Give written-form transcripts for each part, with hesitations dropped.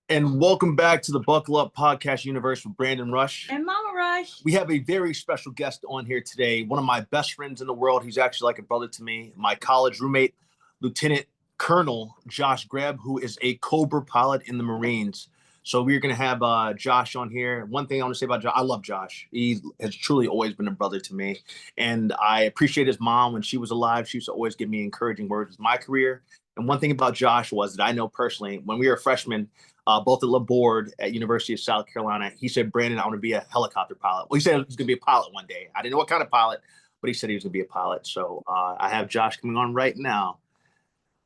And welcome back to the Buckle Up Podcast Universe with Brandon Rush. And Mama Rush. We have a very special guest on here today. One of my best friends in the world. He's actually like a brother to me. My college roommate, Lieutenant Colonel Josh Greb, who is a Cobra pilot in the Marines. So we're going to have Josh on here. One thing I want to say about Josh, I love Josh. He has truly always been a brother to me. And I appreciate his mom when she was alive. She used to always give me encouraging words with my career. And one thing about Josh was that I know personally, when we were freshmen, both at LaBorde at University of South Carolina, he said, Brandon, I want to be a helicopter pilot. Well, he said he was going to be a pilot one day. I didn't know what kind of pilot, but he said he was going to be a pilot. So I have Josh coming on right now.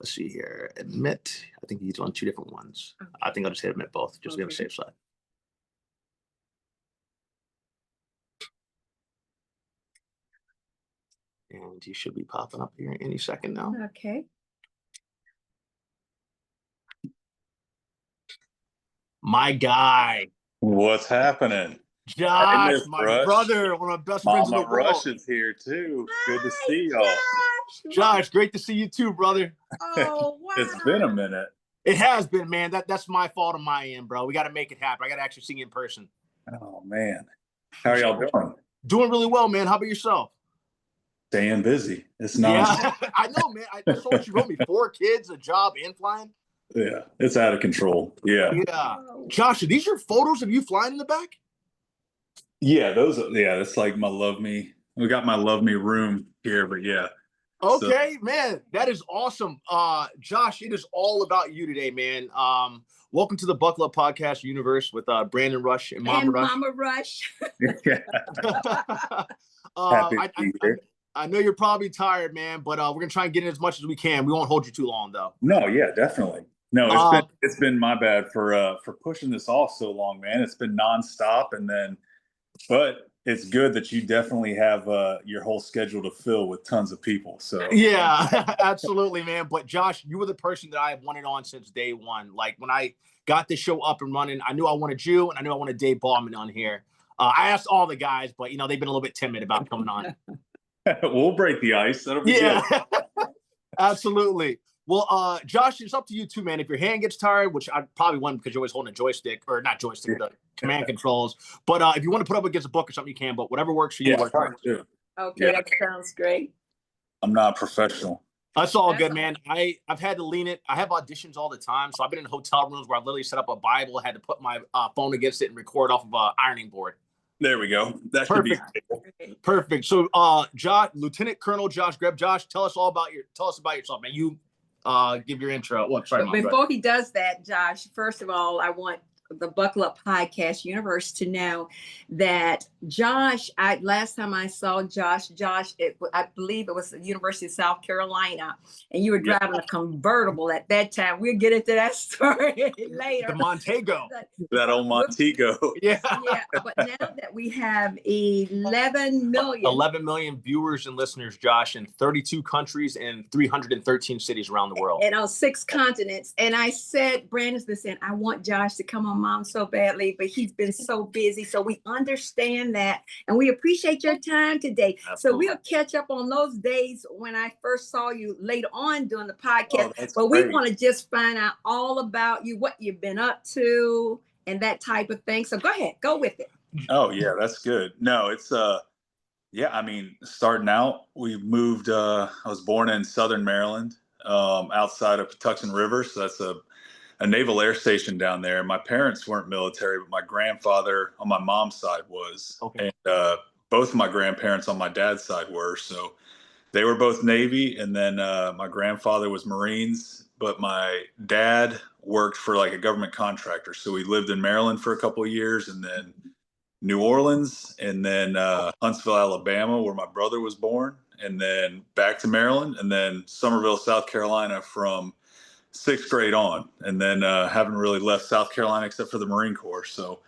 Let's see here. Admit. I think he's on two different ones. Okay. I think I'll just hit admit both, just to be on the safe side. And he should be popping up here any second now. Okay. My guy. What's happening? Josh, my brother, one of my best friends in the world. Rush is here too. Good to see y'all. Josh, great to see you too, brother. Oh, wow. It's been a minute. It has been, man. That's my fault on my end, bro. We got to make it happen. I got to actually see you in person. Oh, man. How are y'all doing? Doing really well, man. How about yourself? Staying busy. It's not. Yeah, I know, man. I saw what you wrote me. 4 kids, a job, and flying. Yeah, it's out of control. Yeah. Yeah. Josh, are these your photos of you flying in the back? Yeah, that's like my Love Me. We got my Love Me room here, but yeah. Okay, man, that is awesome. Josh, it is all about you today, man. Welcome to the Buckle Up Podcast Universe with Brandon Rush and Mama Rush. Mama Rush. Happy to be here. I know you're probably tired, man, but we're gonna try and get in as much as we can. We won't hold you too long, though. No, yeah, definitely. No, it's been my bad for pushing this off so long, man. It's been nonstop, but it's good that you definitely have your whole schedule to fill with tons of people. So yeah, absolutely, man. But Josh, you were the person that I have wanted on since day one. Like when I got the show up and running, I knew I wanted you, and I knew I wanted Dave Ballman on here. I asked all the guys, but they've been a little bit timid about coming on. We'll break the ice. That'll be good. Absolutely. Well, Josh, it's up to you too, man. If your hand gets tired, which I probably wouldn't because you're always holding a joystick, or not joystick, the command controls. But if you want to put up against a book or something, you can. But whatever works for you. Yeah, okay, that sounds great. I'm not a professional. That's all good, man. I've had to lean it. I have auditions all the time, so I've been in hotel rooms where I've literally set up a Bible, had to put my phone against it and record off of an ironing board. There we go. That perfect. Perfect. So, Lieutenant Colonel Josh Greb. Josh, tell us about yourself, man. You give your intro. Well, sorry, Mom, before he does that, Josh, first of all, I want the Buckle Up Podcast Universe to know that Josh, last time I saw Josh, I believe it was the University of South Carolina, and you were driving a convertible at that time. We'll get into that story later. The Montego. That old Montego. Yeah. Yeah. But now that we have 11 million viewers and listeners, Josh, in 32 countries and 313 cities around the world. And on 6 continents. And I said, Brandon's been saying, I want Josh to come on Mom so badly, but he's been so busy. So we understand that. And we appreciate your time today. Absolutely. So we'll catch up on those days when I first saw you later on doing the podcast. But we want to just find out all about you, what you've been up to and that type of thing. So go ahead, go with it. Oh, yeah, that's good. No, it's, starting out, we moved, I was born in Southern Maryland, outside of Patuxent River. So that's a naval air station down there. My parents weren't military, but my grandfather on my mom's side was. Okay. And both of my grandparents on my dad's side were. So they were both Navy. And then my grandfather was Marines, but my dad worked for like a government contractor. So we lived in Maryland for a couple of years, and then New Orleans, and then Huntsville, Alabama, where my brother was born, and then back to Maryland, and then Summerville, South Carolina from 6th grade on, and then haven't really left South Carolina except for the Marine Corps. So,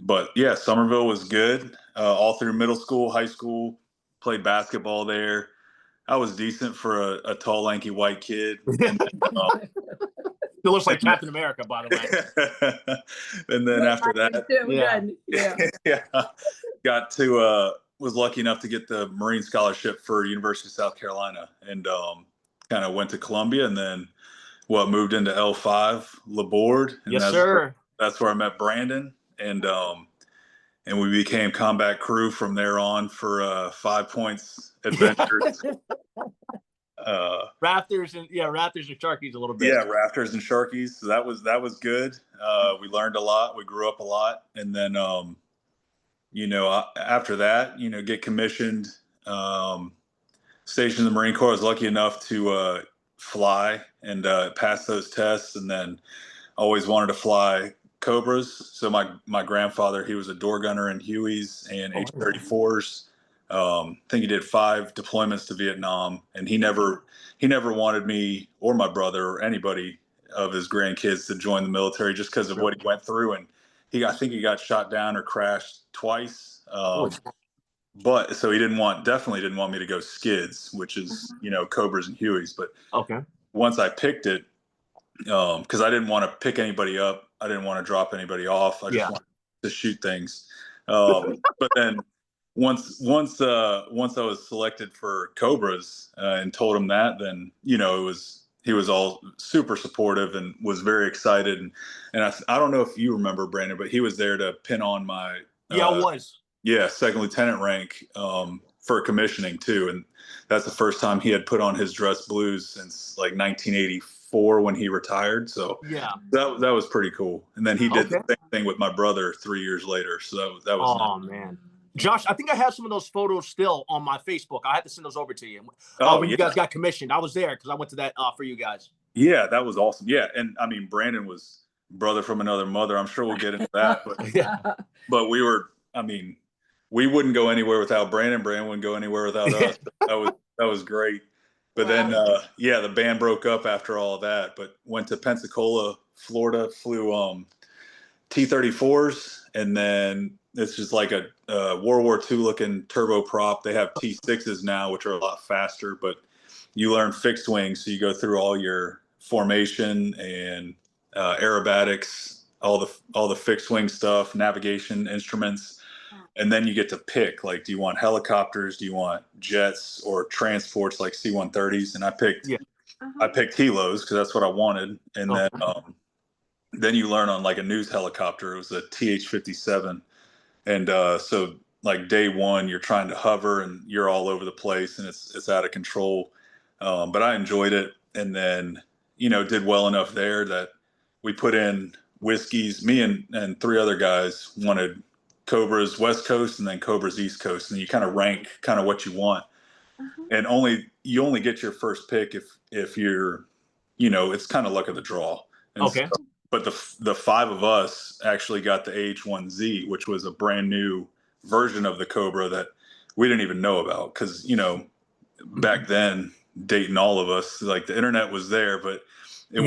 but yeah, Summerville was good all through middle school, high school, played basketball there. I was decent for a tall, lanky white kid. And then, it looks like Captain America, by the way. And then after that, got to, was lucky enough to get the Marine scholarship for University of South Carolina, and kind of went to Columbia, and then moved into L5 Laborde, and Yes, sir. that's where I met Brandon, and we became combat crew from there on for 5 Points adventures. Raptors and Sharkies a little bit. Yeah, Raptors and Sharkies. So that was good. We learned a lot. We grew up a lot, and then after that, get commissioned. Stationed in the Marine Corps. I was lucky enough to fly and pass those tests, and then always wanted to fly Cobras. So my grandfather, he was a door gunner in Hueys and H-34s. I think he did 5 deployments to Vietnam, and he never wanted me or my brother or anybody of his grandkids to join the military just because of what he went through. And I think he got shot down or crashed twice. But so he definitely didn't want me to go skids, which is, Cobras and Hueys. But once I picked it, because I didn't want to pick anybody up, I didn't want to drop anybody off. I just wanted to shoot things. But then once I was selected for Cobras and told him that, then he was all super supportive and was very excited. And I don't know if you remember, Brandon, but he was there to pin on my second lieutenant rank for commissioning too, and that's the first time he had put on his dress blues since like 1984 when he retired. So that was pretty cool. And then he did the same thing with my brother 3 years later. So that was nice. Man, Josh, I think I have some of those photos still on my Facebook. I had to send those over to you. When you guys got commissioned, I was there because I went to that for you guys. Yeah, that was awesome. Yeah, and I mean Brandon was brother from another mother. I'm sure we'll get into that, but but we were. I mean, we wouldn't go anywhere without Brandon. Brandon wouldn't go anywhere without us. That was great. But then, the band broke up after all of that. But went to Pensacola, Florida, flew T-34s, and then it's just like a World War II looking turboprop. They have T-6s now, which are a lot faster. But you learn fixed wing, so you go through all your formation and aerobatics, all the fixed wing stuff, navigation instruments. And then you get to pick, like, do you want helicopters? Do you want jets or transports like C-130s? And I picked helos because that's what I wanted. And then you learn on like a news helicopter. It was a TH-57. And so like day one, you're trying to hover and you're all over the place and it's out of control. But I enjoyed it. And then, did well enough there that we put in whiskeys. Me and 3 other guys wanted Cobra's West Coast and then Cobra's East Coast, and you kind of rank kind of what you want. And you only get your first pick if you're, it's kind of luck of the draw. And so, but the 5 of us actually got the AH-1Z, which was a brand new version of the Cobra that we didn't even know about because back then, dating all of us, like the internet was there, but it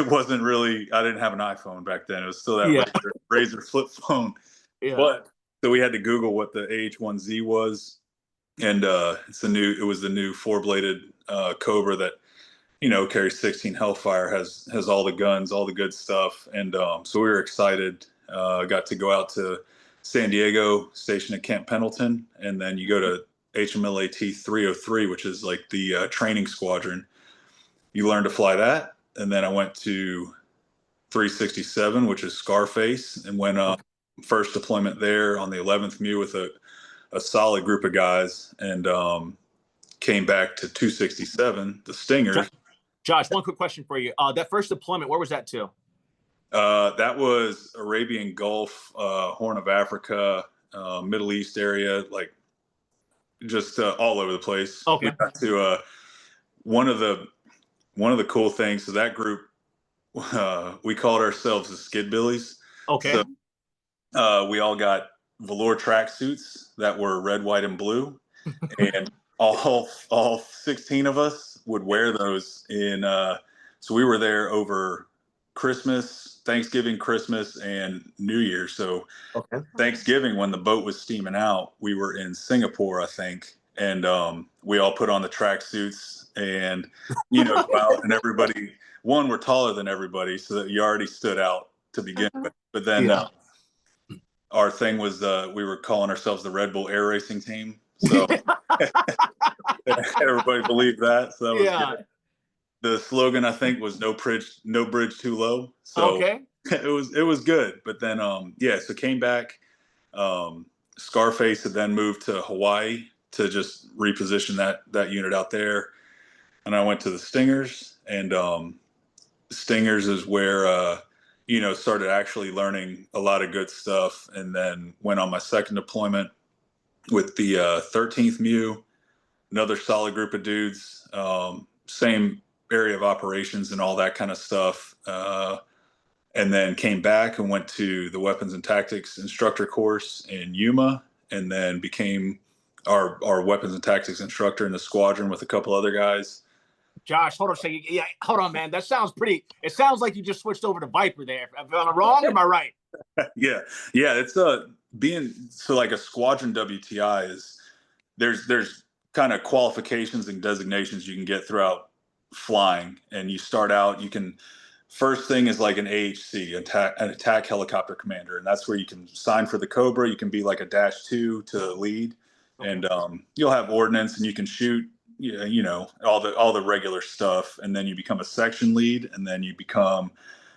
wasn't really. I didn't have an iPhone back then. It was still that razor flip phone. But so we had to Google what the AH-1Z was, and it was the new 4-bladed Cobra that carries 16 Hellfire, has all the guns, all the good stuff, and so we were excited. Got to go out to San Diego, stationed at Camp Pendleton, and then you go to HMLAT 303, which is like the training squadron. You learn to fly that, and then I went to 367, which is Scarface, and went first deployment there on the 11th MEU with a solid group of guys, and came back to 267, the Stingers. Josh, one quick question for you. That first deployment, where was that to? That was Arabian Gulf, Horn of Africa, Middle East area, like just all over the place. We got to one of the cool things. So that group, we called ourselves the Skid Billies. So, we all got velour tracksuits that were red, white, and blue, and all 16 of us would wear those in. So we were there over Christmas, Thanksgiving, Christmas, and New Year. So Thanksgiving, when the boat was steaming out, we were in Singapore, I think, and we all put on the tracksuits and go out, and everybody. One, we're taller than everybody, so that you already stood out to begin with. But then. Our thing was we were calling ourselves the Red Bull Air Racing Team. So everybody believed that. So that was good. The slogan, I think, was no bridge too low. So Okay. it was good. But then yeah, so came back. Scarface had then moved to Hawaii to just reposition that unit out there. And I went to the Stingers, and Stingers is where started actually learning a lot of good stuff, and then went on my second deployment with the 13th MEU, another solid group of dudes, same area of operations and all that kind of stuff. And then came back and went to the weapons and tactics instructor course in Yuma, and then became our weapons and tactics instructor in the squadron with a couple other guys. Josh, hold on a second. Yeah, hold on, man. That sounds pretty. It sounds like you just switched over to Viper there. Am I wrong? Or am I right? Yeah. It's being so like a squadron WTI is there's kind of qualifications and designations you can get throughout flying, and you start out. You can first thing is like an AHC, an attack helicopter commander, and that's where you can sign for the Cobra. You can be like a -2 to lead, okay. And you'll have ordnance, and you can shoot. All the regular stuff, and then you become a section lead, and then you become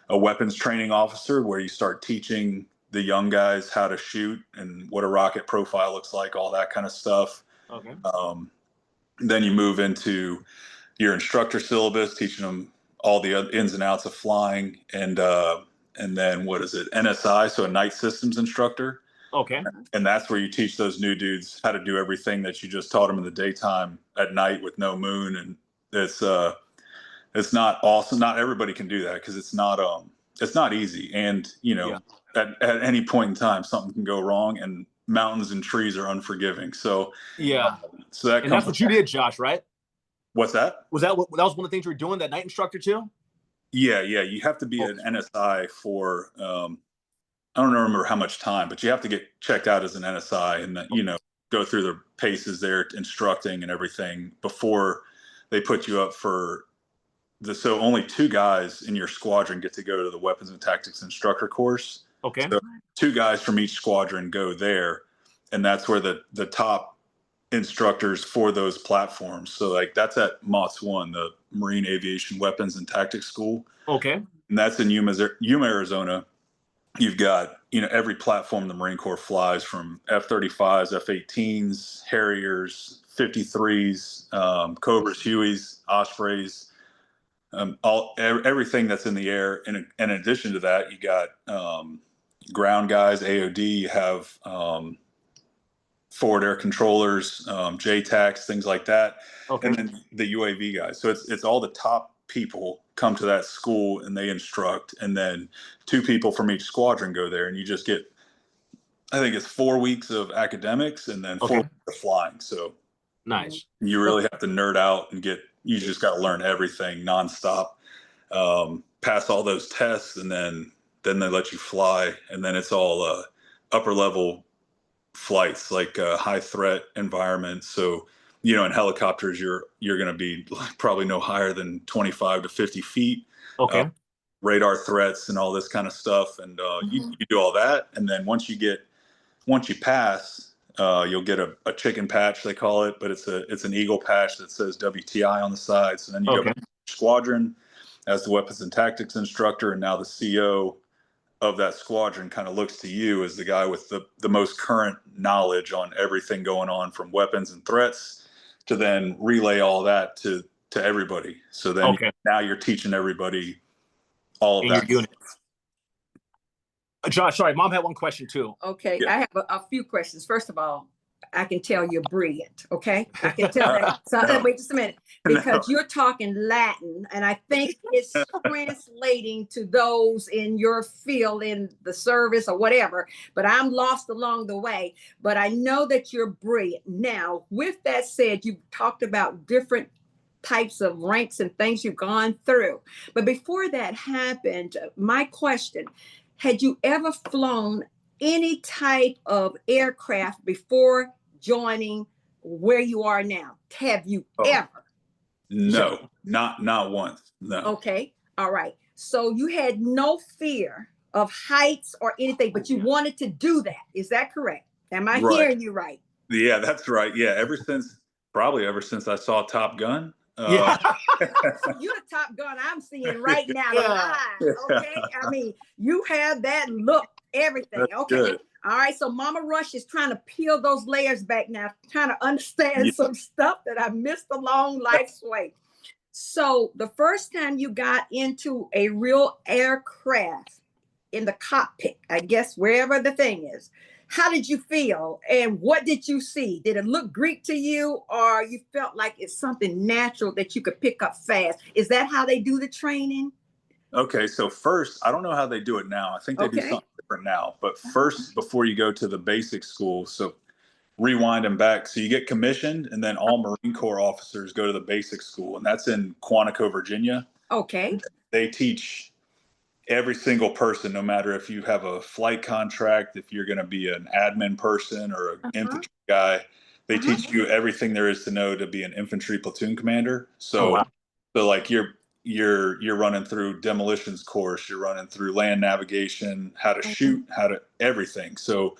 a weapons training officer, where you start teaching the young guys how to shoot and what a rocket profile looks like, all that kind of stuff. Okay. Then you move into your instructor syllabus, teaching them all the ins and outs of flying, and then what is it, NSI, so a night systems instructor. Okay. And that's where you teach those new dudes how to do everything that you just taught them in the daytime at night with no moon. And it's not awesome. Not everybody can do that, because it's not easy. And at any point in time, something can go wrong, and mountains and trees are unforgiving. So that's what you did, Josh, right? What's that? That was one of the things you were doing, that night instructor too? Yeah. You have to be an NSI for I don't remember how much time, but you have to get checked out as an NSI, and go through the paces there, instructing and everything, before they put you up for so only 2 guys in your squadron get to go to the weapons and tactics instructor course. Okay. So 2 guys from each squadron go there, and that's where the top instructors for those platforms. So like that's at MOTS 1, the Marine Aviation Weapons and Tactics School. Okay. And that's in Yuma, Arizona. You've got, every platform the Marine Corps flies, from F-35s, F-18s, Harriers, 53s, Cobras, Hueys, Ospreys, everything that's in the air. And in addition to that, you got ground guys, AOD, you have forward air controllers, JTACs, things like that. Okay. And then the UAV guys. So it's all the top people come to that school, and they instruct, and then 2 people from each squadron go there, and you just get, I think it's 4 weeks of academics, and then 4 weeks of flying. So nice. You really have to nerd out and you just got to learn everything nonstop, pass all those tests, and then they let you fly. And then it's all upper level flights, like high threat environments. So in helicopters, you're going to be probably no higher than 25 to 50 feet. Okay. Radar threats and all this kind of stuff. And you do all that. And then once you pass, you'll get a chicken patch, they call it, but it's an eagle patch that says WTI on the side. So then you go back to your squadron as the weapons and tactics instructor. And now the CO of that squadron kind of looks to you as the guy with the most current knowledge on everything going on, from weapons and threats, to then relay all that to everybody. So then now you're teaching everybody all of that. Josh, sorry, Mom had one question too. Okay, yeah. I have a few questions. First of all, I can tell you're brilliant, okay? I can tell that. So wait just a minute, because you're talking Latin, and I think it's translating to those in your field, in the service or whatever, but I'm lost along the way. But I know that you're brilliant. Now, with that said, you talked about different types of ranks and things you've gone through. But before that happened, my question, had you ever flown any type of aircraft before joining where you are now? Have you ever? No, not once. No. Okay. All right. So you had no fear of heights or anything, but you wanted to do that. Is that correct? Am I hearing you right? Yeah, that's right. Yeah. Ever since I saw Top Gun, Yeah. So you're the Top Gun I'm seeing right now, live. Okay, I mean, you have that look, everything. That's okay, good. All right. So Mama Rush is trying to peel those layers back now, trying to understand some stuff that I missed along life's way. So the first time you got into a real aircraft in the cockpit, I guess wherever the thing is, how did you feel and what did you see? Did it look Greek to you, or you felt like it's something natural that you could pick up fast? Is that how they do the training? Okay, so first, I don't know how they do it now. I think they do something different now. But first, before you go to the basic school, so rewind them back. So you get commissioned, and then all Marine Corps officers go to the basic school, and that's in Quantico, Virginia. Okay. They teach every single person, no matter if you have a flight contract, if you're going to be an admin person or an infantry guy, they teach you everything there is to know to be an infantry platoon commander. So, so like you're running through demolitions course, you're running through land navigation, how to shoot, how to everything. So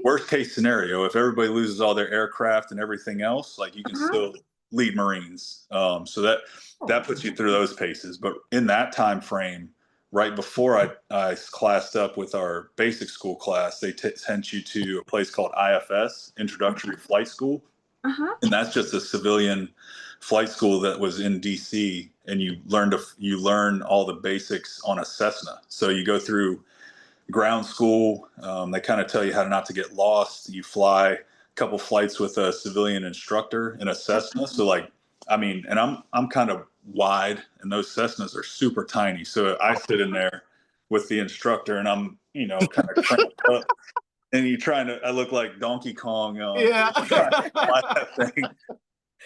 worst case scenario, if everybody loses all their aircraft and everything else, like you can still lead Marines. So that puts you through those paces. But in that time frame, right before I classed up with our basic school class, they sent you to a place called IFS, Introductory Flight School. And that's just a civilian flight school that was in DC, and you learn all the basics on a Cessna. So you go through ground school. They kind of tell you how not to get lost. You fly a couple flights with a civilian instructor in a Cessna. So like, I mean, and I'm kind of wide, and those Cessnas are super tiny. So I sit in there with the instructor, and I'm, kind of cramped up. And I look like Donkey Kong. Trying to fly that thing.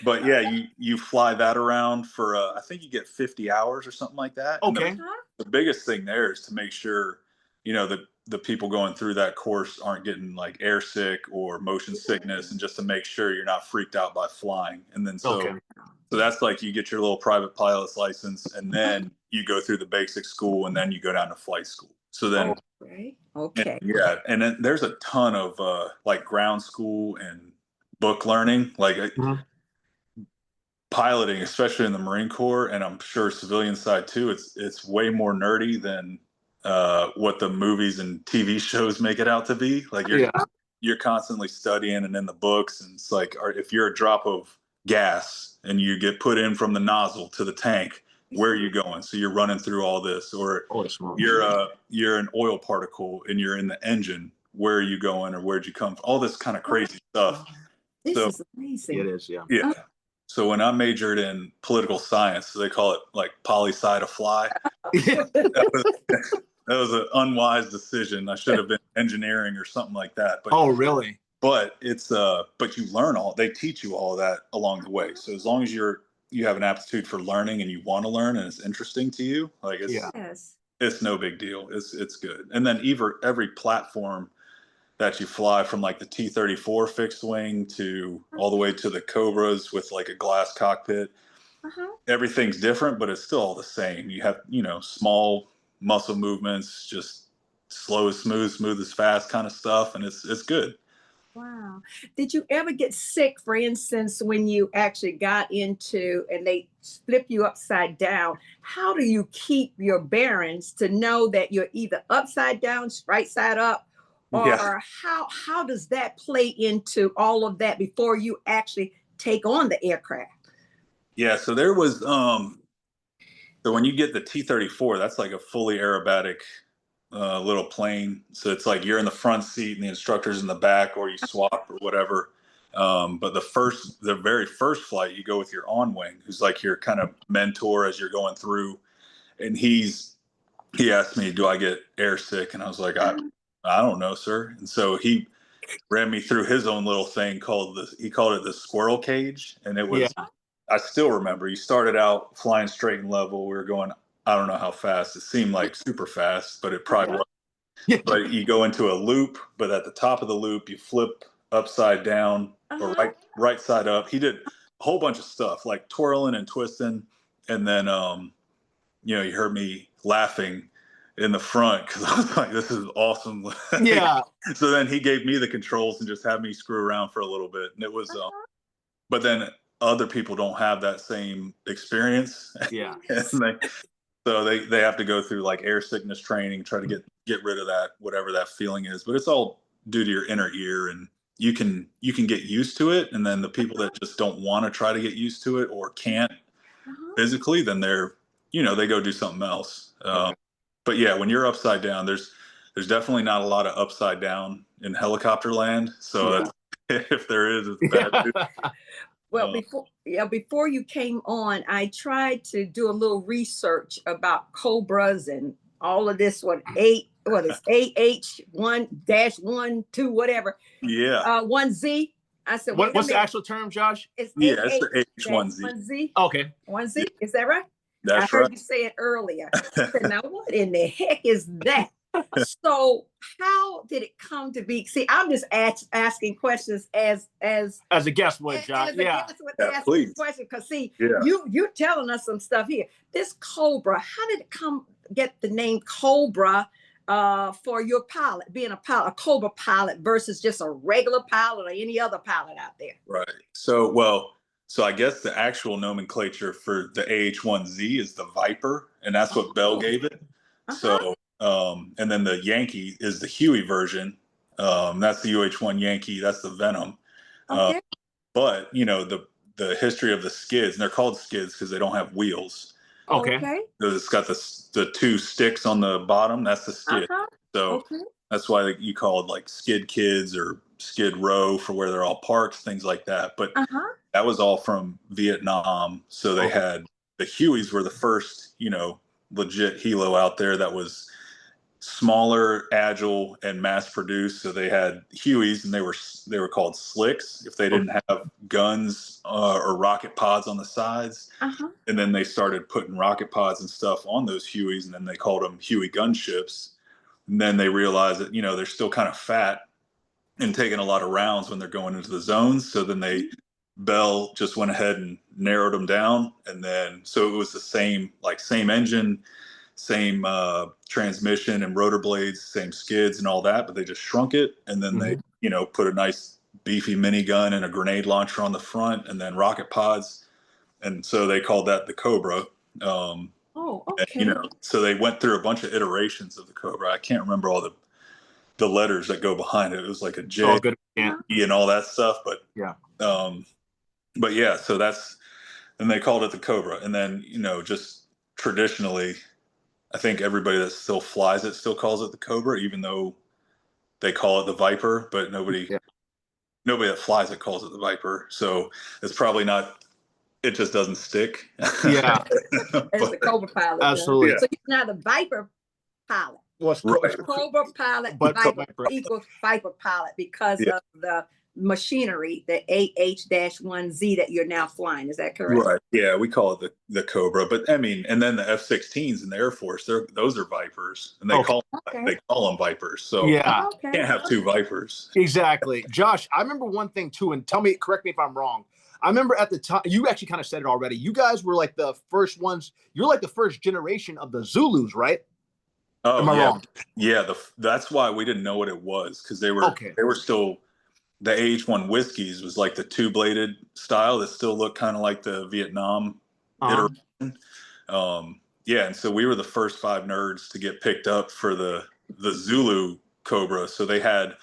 But yeah, you fly that around for, I think you get 50 hours or something like that. Okay. And the biggest thing there is to make sure, the people going through that course aren't getting like air sick or motion sickness, and just to make sure you're not freaked out by flying. And then so that's like you get your little private pilot's license, and then you go through the basic school, and then you go down to flight school. So then, and then there's a ton of like ground school and book learning, like piloting, especially in the Marine Corps, and I'm sure civilian side too. It's way more nerdy than what the movies and TV shows make it out to be. Like you're constantly studying and in the books, and it's like, if you're a drop of gas and you get put in from the nozzle to the tank, where are you going? So you're running through all this, or you're an oil particle and you're in the engine. Where are you going, or where'd you come from? All this kind of crazy stuff. This is amazing. It is, yeah. So when I majored in political science, so they call it like poli-sci to fly. That was an unwise decision. I should have been engineering or something like that. But, really? But it's but you learn they teach you all that along the way. So as long as you have an aptitude for learning and you want to learn and it's interesting to you, like it's no big deal. It's good. And then every platform that you fly, from like the T-34 fixed wing to all the way to the Cobras with like a glass cockpit, everything's different, but it's still all the same. You have, small muscle movements, just slow as smooth as fast kind of stuff. And it's good. Wow. Did you ever get sick, for instance, when you actually got into and they flip you upside down? How do you keep your bearings to know that you're either upside down, right side up? Or how does that play into all of that before you actually take on the aircraft? Yeah, so there was so when you get the T-34, that's like a fully aerobatic little plane. So it's like you're in the front seat and the instructor's in the back, or you swap or whatever. But the very first flight, you go with your on wing, who's like your kind of mentor as you're going through. And he asked me, do I get air sick? And I was like, I don't know, sir. And so he ran me through his own little thing he called it the squirrel cage. And it was, I still remember, you started out flying straight and level. We were going, I don't know how fast. It seemed like super fast, but it probably wasn't. But you go into a loop, but at the top of the loop, you flip upside down or right side up. He did a whole bunch of stuff like twirling and twisting. And then, you heard me laughing in the front because I was like, this is awesome. So then he gave me the controls and just had me screw around for a little bit. And it was, but then other people don't have that same experience. Yeah. So they have to go through like air sickness training, try to get rid of that, whatever that feeling is. But it's all due to your inner ear, and you can get used to it. And then the people that just don't want to try to get used to it or can't physically, then they go do something else. Okay. But yeah, when you're upside down, there's definitely not a lot of upside down in helicopter land. So if there is, it's bad news. Well, before you came on, I tried to do a little research about Cobras and all of this. What is AH-1-1, 2, whatever. Yeah. 1Z. I said, what's the actual term, Josh? It's the AH-1Z. 1Z. Okay. 1Z. Is that right? That's I heard right. you say it earlier. I said, now what in the heck is that? So how did it come to be? See, I'm just asking questions as a guest would, Josh. Please. Question, because you're telling us some stuff here. This Cobra, how did it get the name Cobra for your pilot, being a Cobra pilot versus just a regular pilot or any other pilot out there? Right. So I guess the actual nomenclature for the AH-1Z is the Viper, and that's what Bell gave it. So and then the Yankee is the Huey version. That's the UH-1 Yankee. That's the Venom. Okay. But the history of the skids, and they're called skids because they don't have wheels. Okay. It's got the two sticks on the bottom. That's the skid. So that's why you call it like skid kids or skid row for where they're all parked, things like that. But that was all from Vietnam. So they had the Hueys were the first, legit helo out there that was smaller, agile, and mass produced. So they had Hueys, and they were called slicks if they didn't have guns or rocket pods on the sides. And then they started putting rocket pods and stuff on those Hueys, and then they called them Huey gunships. And then they realized that they're still kind of fat and taking a lot of rounds when they're going into the zones. So then Bell just went ahead and narrowed them down, and then so it was the same engine, same transmission and rotor blades, same skids and all that, but they just shrunk it, and then they put a nice beefy minigun and a grenade launcher on the front, and then rocket pods, and so they called that the Cobra. And, so they went through a bunch of iterations of the Cobra. I can't remember all the letters that go behind it. It was like a J and all that stuff, but so and they called it the Cobra. And then just traditionally, I think everybody that still flies it still calls it the Cobra, even though they call it the Viper, but nobody that flies it calls it the Viper. So it's probably not, it just doesn't stick. It's the Cobra pilot. Absolutely. So you're now the Viper pilot. Cobra pilot, but Viper equals Viper pilot because of the machinery, the AH-1Z that you're now flying. Is that correct? Right. Yeah, we call it the Cobra, but I mean, and then the F-16s in the Air Force, those are Vipers, and they call them Vipers. So you can't have two Vipers. Exactly. Josh, I remember one thing too, and correct me if I'm wrong. I remember at the time, you actually kind of said it already. You guys were like the first ones. You're like the first generation of the Zulus, right? Oh, am I wrong? Yeah, that's why we didn't know what it was, because they were still, the AH-1 whiskeys was like the two-bladed style that still looked kind of like the Vietnam iteration. And so we were the first 5 nerds to get picked up for the Zulu Cobra. So they had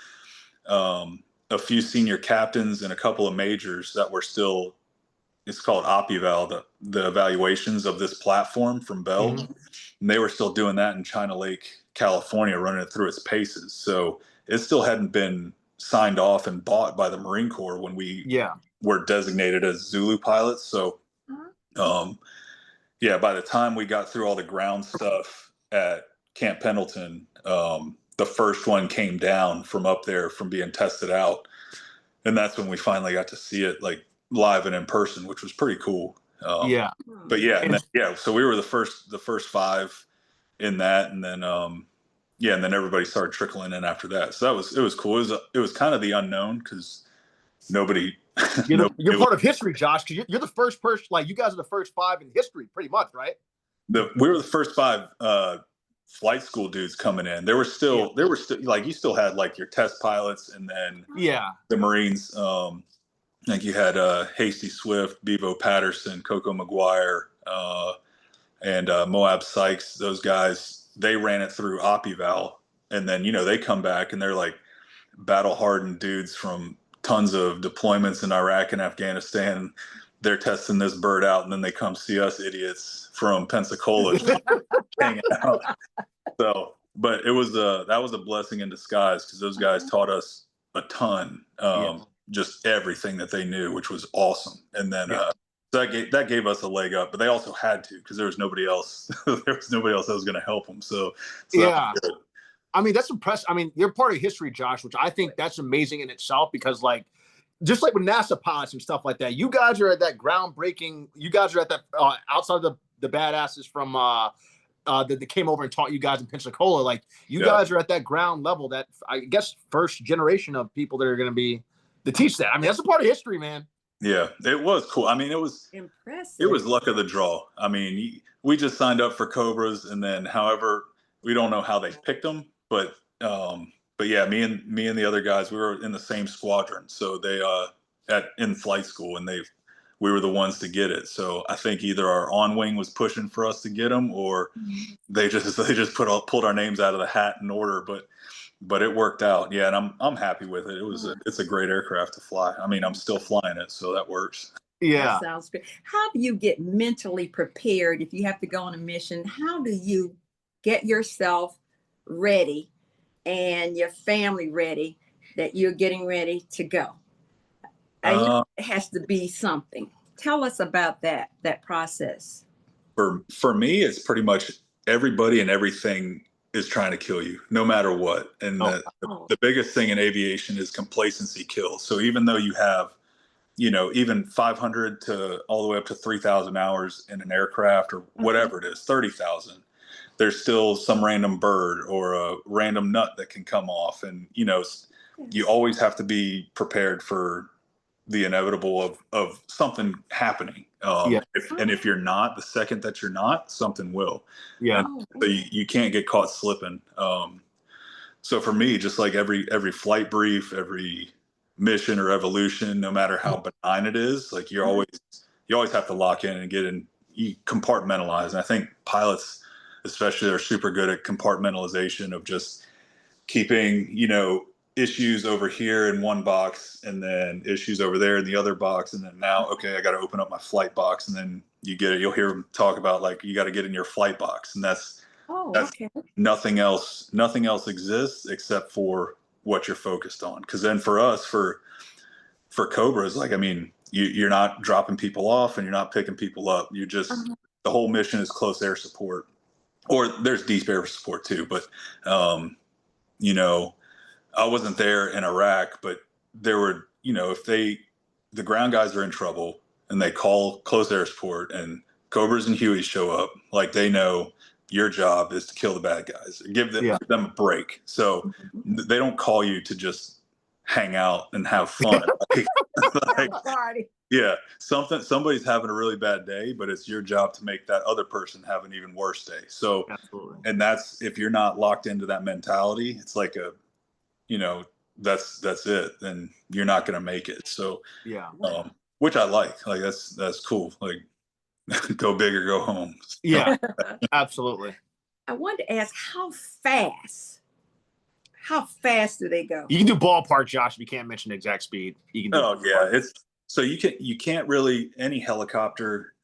a few senior captains and a couple of majors that were still, it's called OpEval, the evaluations of this platform from Bell. And they were still doing that in China Lake, California, running it through its paces. So it still hadn't been signed off and bought by the Marine Corps when we were designated as Zulu pilots. So, by the time we got through all the ground stuff at Camp Pendleton, the first one came down from up there from being tested out. And that's when we finally got to see it like live and in person, which was pretty cool. So we were the first 5 in that, and then and then everybody started trickling in after that. So it was cool. It was kind of the unknown because nobody. You're part of history, Josh. Because you're the first person. Like you guys are the first 5 in history, pretty much, right? We were the first 5 flight school dudes coming in. There were still like you still had like your test pilots, and then the Marines. Like you had Hasty Swift, Bevo Patterson, Coco McGuire, and Moab Sykes. Those guys, they ran it through OpEval, and then they come back and they're like battle hardened dudes from tons of deployments in Iraq and Afghanistan. They're testing this bird out, and then they come see us idiots from Pensacola hanging out. So, but it was that was a blessing in disguise, because those guys taught us a ton, just everything that they knew, which was awesome. And then that gave us a leg up, but they also had to, because there was nobody else. There was nobody else that was going to help them. So yeah. I mean, that's impressive. I mean, you're part of history, Josh, which I think that's amazing in itself, because like, just like with NASA pilots and stuff like that, you guys are at that groundbreaking, you guys are at that outside of the badasses from that came over and taught you guys in Pensacola. Like, you guys are at that ground level, that I guess first generation of people that are going to be to teach that. I mean, that's a part of history, man. Yeah, it was cool. I mean, it was impressive. It was luck of the draw. I mean, we just signed up for Cobras, and then however, we don't know how they picked them, but yeah, me and the other guys, we were in the same squadron. So they in flight school, and we were the ones to get it. So I think either our on wing was pushing for us to get them, or they just pulled our names out of the hat in order. But it worked out. Yeah, and I'm happy with it. It's a great aircraft to fly. I mean, I'm still flying it, so that works. Yeah, that sounds good. How do you get mentally prepared if you have to go on a mission? How do you get yourself ready and your family ready that you're getting ready to go? It has to be something. Tell us about that process. For me, it's pretty much everybody and everything is trying to kill you, no matter what. And the biggest thing in aviation is complacency kills. So even though you have, even 500 to all the way up to 3,000 hours in an aircraft, or whatever it is, 30,000, there's still some random bird or a random nut that can come off. And, you always have to be prepared for the inevitable of something happening. If you're not, the second that you're not, something will. Yeah. So you can't get caught slipping. So for me, just like every flight brief, every mission or evolution, no matter how benign it is, like you always have to lock in and you compartmentalize. And I think pilots especially are super good at compartmentalization, of just keeping, issues over here in one box, and then issues over there in the other box, and then now, okay, I got to open up my flight box, and then you'll hear them talk about, like, you got to get in your flight box, and that's nothing else exists except for what you're focused on. Because then for us, for Cobras, like, I mean, you're not dropping people off and you're not picking people up. You're just the whole mission is close air support, or there's deep air support too, but I wasn't there in Iraq, but there were, if the ground guys are in trouble and they call close air support and Cobras and Hueys show up, like, they know your job is to kill the bad guys, give them a break. So they don't call you to just hang out and have fun. Somebody's having a really bad day, but it's your job to make that other person have an even worse day. So, and that's, if you're not locked into that mentality, it's like that's it, then you're not going to make it. So which I like that's cool. Like, go big or go home. Yeah, absolutely. I wanted to ask, how fast do they go? You can do ballpark, Josh, if you can't mention exact speed. You can do it's so you can't really, any helicopter,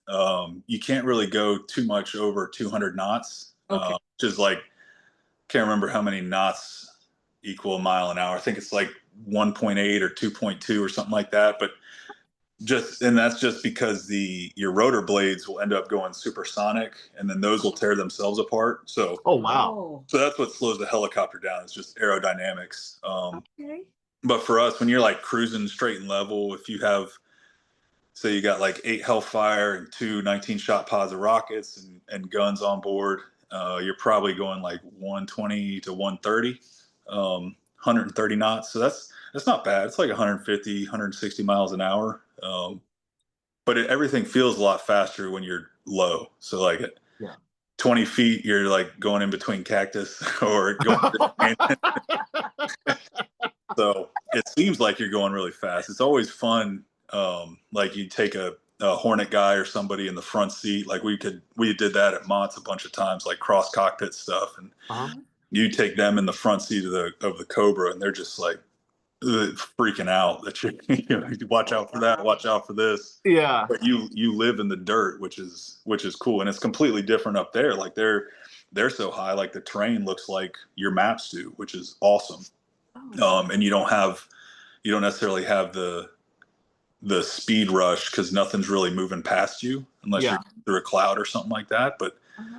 you can't really go too much over 200 knots. Which is like, can't remember how many knots equal a mile an hour. I think it's like 1.8 or 2.2 or something like that. But that's just because your rotor blades will end up going supersonic, and then those will tear themselves apart. So so that's what slows the helicopter down, is just aerodynamics. But for us, when you're like cruising straight and level, if you have, say, you got like 8 Hellfire and 2 19-shot pods of rockets and guns on board, you're probably going like 120 to 130. 130 knots. So that's not bad. It's like 150, 160 miles an hour. But everything feels a lot faster when you're low. So like at 20 feet, you're like going in between cactus or going. So it seems like you're going really fast. It's always fun Like you take a Hornet guy or somebody in the front seat. Like we did that at Mott's a bunch of times, like cross cockpit stuff. And you take them in the front seat of the Cobra, and they're just like freaking out that you watch out for that, watch out for this. Yeah. But you live in the dirt, which is cool, and it's completely different up there. Like they're so high, like the terrain looks like your maps do, which is awesome. And you don't necessarily have the speed rush because nothing's really moving past you unless you're through a cloud or something like that. But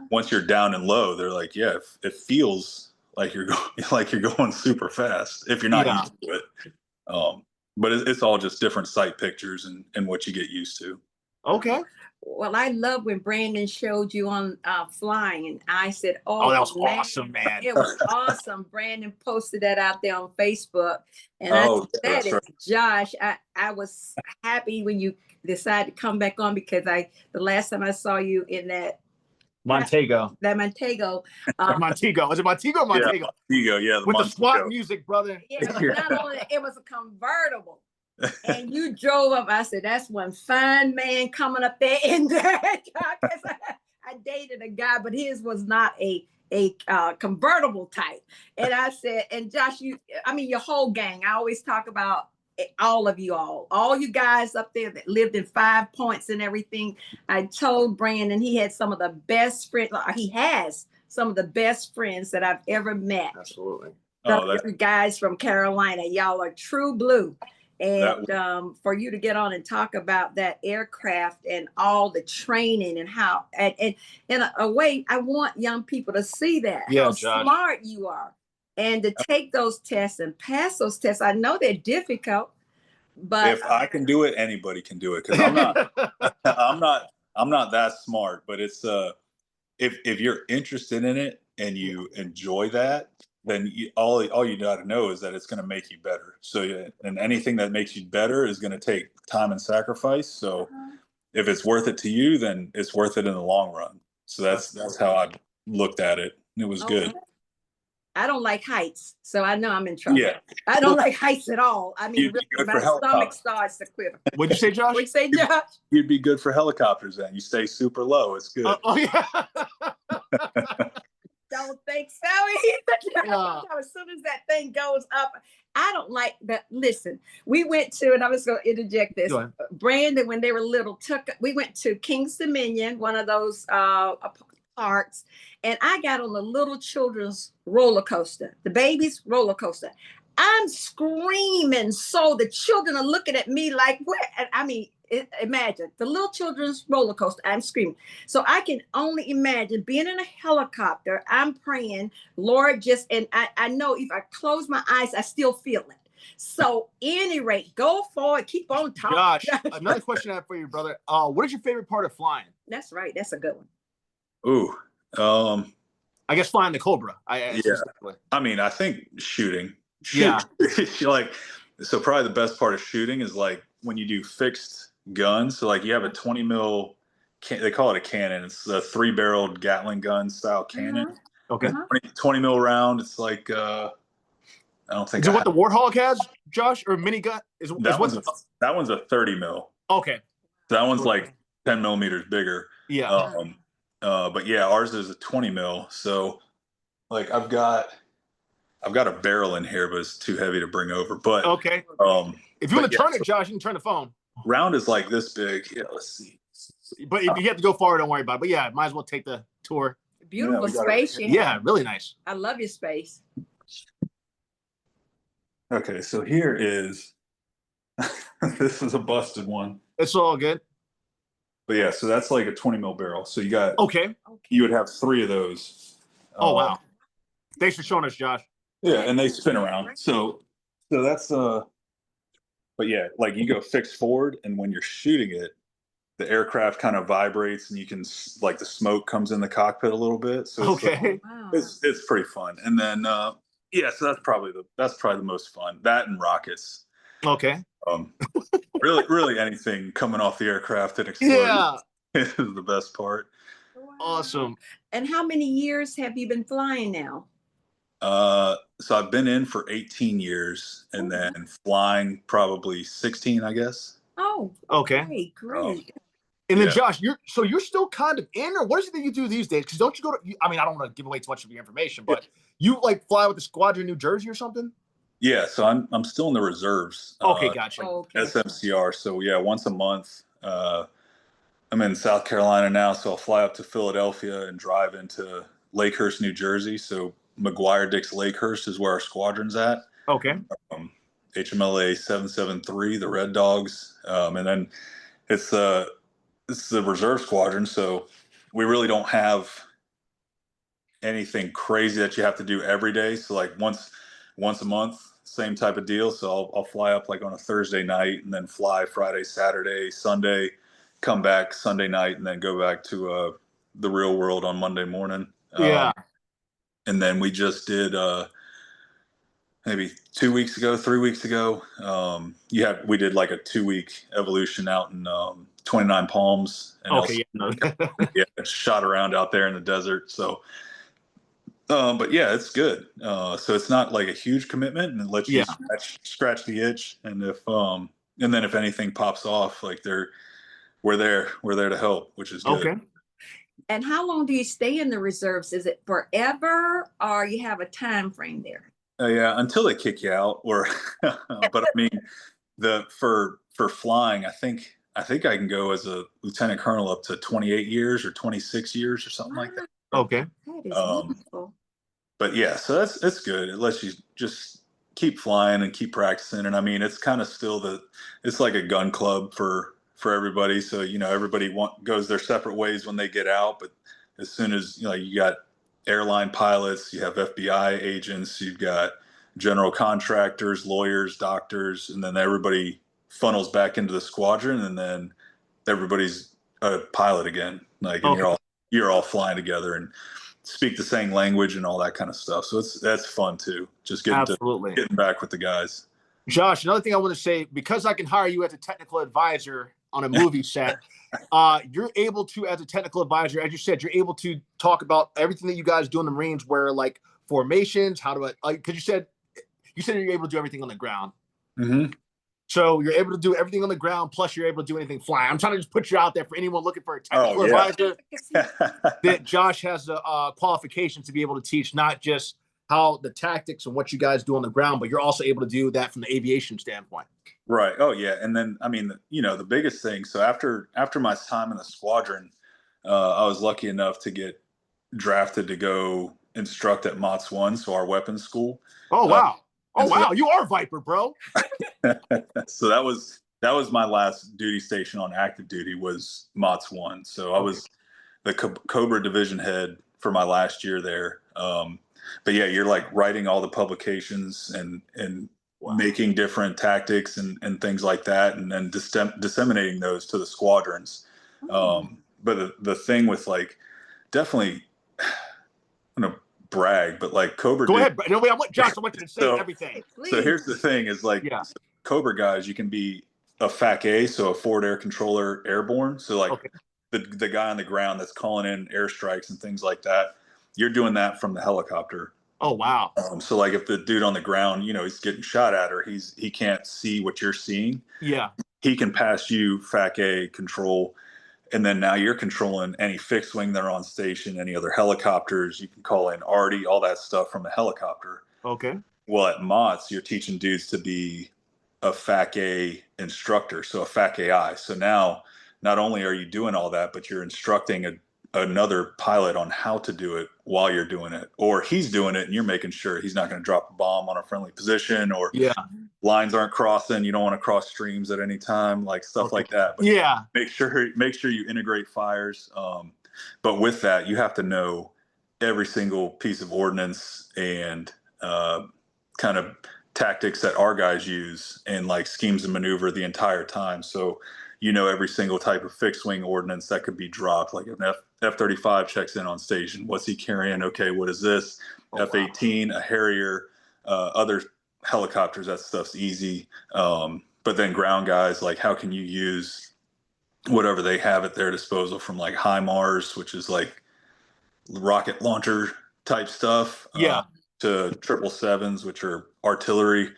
once you're down and low, they're like, yeah, it feels like you're going super fast if you're not used to it. But it's all just different sight pictures and what you get used to. Okay. Well, I love when Brandon showed you on flying, and I said, "Oh, that was awesome, man! It was awesome." Brandon posted that out there on Facebook, and I said, "That is Josh." I was happy when you decided to come back on because the last time I saw you in that Montego. Montego. Montego. Was it Montego or Montego? Montego, yeah. With the SWAT music, brother. Yeah, not only it was a convertible. And you drove up. I said, "That's one fine man coming up there in that car." I dated a guy, but his was not a convertible type. And I said, and Josh, your whole gang. I always talk about all of you all you guys up there that lived in 5 Points and everything. I told Brandon he had some of the best friends. He has some of the best friends that I've ever met. Absolutely. The guys from Carolina, y'all are true blue. And for you to get on and talk about that aircraft and all the training and how, and in a way, I want young people to see that, how smart you are, and to take those tests and pass those tests. I know they're difficult, but if I can do it, anybody can do it. Because I'm not that smart. But it's if you're interested in it and you enjoy that, then all you got to know is that it's going to make you better. So, and anything that makes you better is going to take time and sacrifice. So if it's worth it to you, then it's worth it in the long run. So that's how I looked at it. It was good. I don't like heights, so I know I'm in trouble. Yeah. I don't like heights at all. I mean, really, my stomach starts to quiver. What'd you say, Josh? What'd you say, Josh? You'd be good for helicopters then. You stay super low. It's good. Yeah. Don't think so. As soon as that thing goes up, I don't like that. Listen, we went to, and I was going to interject this. Brandon, when they were little, we went to King's Dominion, one of those parks, and I got on the little children's roller coaster, the baby's roller coaster. I'm screaming, so the children are looking at me like, what? I mean, imagine the little children's roller coaster. I'm screaming. So I can only imagine being in a helicopter. I'm praying, Lord, and I know if I close my eyes, I still feel it. So any rate, go forward, keep on talking. Josh, another question I have for you, brother. What is your favorite part of flying? That's right. That's a good one. Ooh, I guess flying the Cobra. I mean, I think shooting. Yeah. So probably the best part of shooting is like when you do fixed guns. So like you have a 20 mil, they call it a cannon. It's a 3-barreled Gatling gun style cannon. Okay. 20 mil round. It's like, I don't think. Is it what the Warthog has, Josh, or minigun? That one's a 30 mil. Okay. So that one's like 10 millimeters bigger. Yeah. But yeah, ours is a 20 mil. So like I've got a barrel in here, but it's too heavy to bring over. But okay. If you want to turn it, Josh, you can turn the phone. Round is like this big. Yeah, let's see. But if you have to go far, don't worry about it. But yeah, might as well take the tour. Beautiful space. Yeah, really nice. I love your space. Okay, so here is this is a busted one. It's all good. But yeah, so that's like a 20 mil barrel. So you got you would have 3 of those. Oh wow. Thanks for showing us, Josh. Yeah, and they spin around. So that's but yeah, like you go fixed forward, and when you're shooting it, the aircraft kind of vibrates, and you can like the smoke comes in the cockpit a little bit. So it's pretty fun. And then so that's probably the most fun. That and rockets. Okay. Really anything coming off the aircraft and exploding is the best part. Wow. Awesome. And how many years have you been flying now? So I've been in for 18 years and then flying probably 16, I guess. Oh, Okay. great. And then Yeah. Josh, you're still kind of in, or what is it that you do these days? Because don't you go to? I mean, I don't want to give away too much of your information, but you like fly with the squadron in New Jersey or something? Yeah, so I'm still in the reserves, Okay, gotcha. Okay. SMCR. So yeah, once a month. I'm in South Carolina now, so I'll fly up to Philadelphia and drive into Lakehurst, New Jersey. So McGuire Dix Lakehurst is where our squadron's at. Okay. Um, HMLA 773, the Red Dogs, and then it's it's the reserve squadron. So we really don't have anything crazy that you have to do every day. So like once a month, same type of deal. So I'll fly up like on a Thursday night and then fly Friday, Saturday, Sunday, come back Sunday night, and then go back to the real world on Monday morning. Yeah. And then we just did maybe 2 weeks ago, 3 weeks ago. We did like a 2 week evolution out in 29 Palms and Okay. Yeah. No. yeah, shot around out there in the desert. So but yeah, it's good. So it's not like a huge commitment, and it lets you Yeah. scratch the itch. And and then if anything pops off, like we're there to help, which is good. Okay. And how long do you stay in the reserves? Is it forever, or you have a time frame there? Yeah, until they kick you out, or but I mean, for flying, I think I can go as a lieutenant colonel up to 28 years or 26 years or something like that. Okay. That is Um, wonderful. but yeah, so that's good. It lets you just keep flying and keep practicing. And I mean, it's kind of still it's like a gun club for everybody. So everybody goes their separate ways when they get out. But as soon as you got airline pilots, you have FBI agents, you've got general contractors, lawyers, doctors, and then everybody funnels back into the squadron, and then everybody's a pilot again. Like, and Okay. you're all flying together and speak the same language and all that kind of stuff. So that's fun too. Just Absolutely. getting back with the guys. Josh, another thing I want to say, because I can hire you as a technical advisor on a movie set, you're able to, as a technical advisor, as you said, you're able to talk about everything that you guys do in the Marines, where like formations, how to because you said you're able to do everything on the ground. Mm-hmm. So you're able to do everything on the ground, plus you're able to do anything flying. I'm trying to just put you out there for anyone looking for a technical advisor. That Josh has the qualifications to be able to teach not just how the tactics and what you guys do on the ground, but you're also able to do that from the aviation standpoint. Right. Oh yeah. And then I mean, the biggest thing. So after my time in the squadron, I was lucky enough to get drafted to go instruct at MOTS 1, so our weapons school. Oh wow! Oh so wow! You are Viper, bro. So that was my last duty station on active duty, was MOTS 1. So I was the Cobra division head for my last year there. But yeah, you're like writing all the publications and making different tactics and things like that, and then disseminating those to the squadrons. But the thing with like, definitely, I'm gonna brag, but like Cobra. Go ahead. No, wait, Josh, I want you to say everything. So here's the thing: is like, Cobra guys, you can be a FAC-A, so a forward air controller airborne. So like the guy on the ground that's calling in airstrikes and things like that, you're doing that from the helicopter. Oh wow! So like if the dude on the ground, he's getting shot at, or he can't see what you're seeing. Yeah, he can pass you FAC-A control, and then now you're controlling any fixed wing that are on station, any other helicopters. You can call in ARTI, all that stuff from the helicopter. Okay. Well, at MOTS, you're teaching dudes to be a FAC-A instructor, so a FAC-AI. So now, not only are you doing all that, but you're instructing another pilot on how to do it while you're doing it, or he's doing it and you're making sure he's not going to drop a bomb on a friendly position, or lines aren't crossing. You don't want to cross streams at any time, like stuff like that. But make sure you integrate fires. But with that, you have to know every single piece of ordnance and kind of tactics that our guys use, and like schemes of maneuver the entire time. So every single type of fixed wing ordnance that could be dropped. Like an F-35 checks in on station, what's he carrying? Okay, what is this? F-18, a Harrier, other helicopters, that stuff's easy. But then ground guys, like, how can you use whatever they have at their disposal, from like HIMARS, which is like rocket launcher type stuff, to 777s, which are artillery.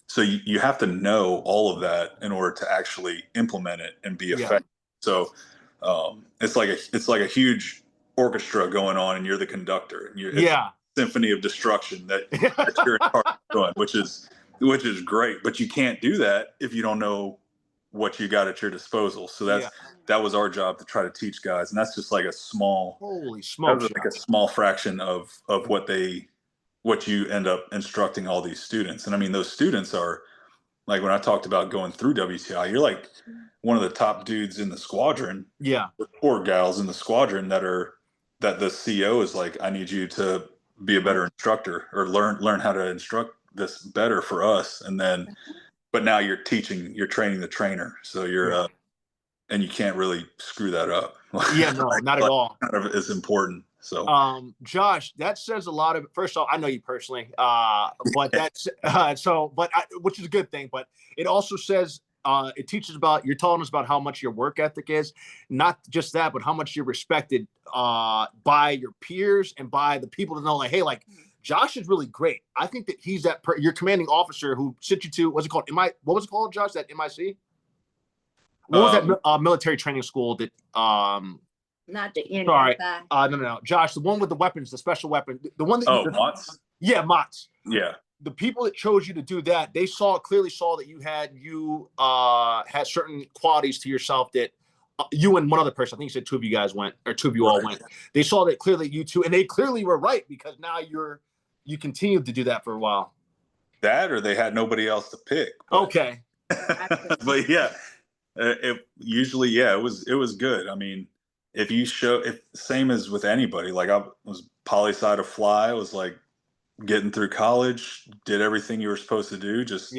So you have to know all of that in order to actually implement it and be effective. So it's like a huge orchestra going on, and you're the conductor, and it's a symphony of destruction that you're in charge of doing, which is great. But you can't do that if you don't know what you got at your disposal. So that was our job, to try to teach guys, and that's just like a small, holy smokes, like a small fraction of what you end up instructing all these students. And I mean, those students are like, when I talked about going through WTI, you're like one of the top dudes in the squadron, or gals in the squadron, that the CO is like, I need you to be a better instructor, or learn how to instruct this better for us. And then, but now you're training the trainer. So you're, and you can't really screw that up. No, not at all. Kind of is important. So, Josh, that says a lot of. First of all, I know you personally, but that's which is a good thing. But it also says, it teaches about. You're telling us about how much your work ethic is. Not just that, but how much you're respected by your peers and by the people that know, like, hey, like, Josh is really great. I think that he's your commanding officer who sent you to, what's it called? What was it called, Josh? That MIC? What was that military training school that? Not the end. Sorry, no, Josh, the one with the weapons, the special weapon, the one that. MOTS. Yeah, MOTS. Yeah. The people that chose you to do that, they clearly saw that you had certain qualities to yourself that you and one other person, I think you said two of you guys went, or two of you all went. They saw that clearly, you two, and they clearly were right, because now you continued to do that for a while. That, or they had nobody else to pick. Okay. But yeah. It was good. I mean, same as with anybody, like, I was poli-sci to fly. I was like getting through college, did everything you were supposed to do. Just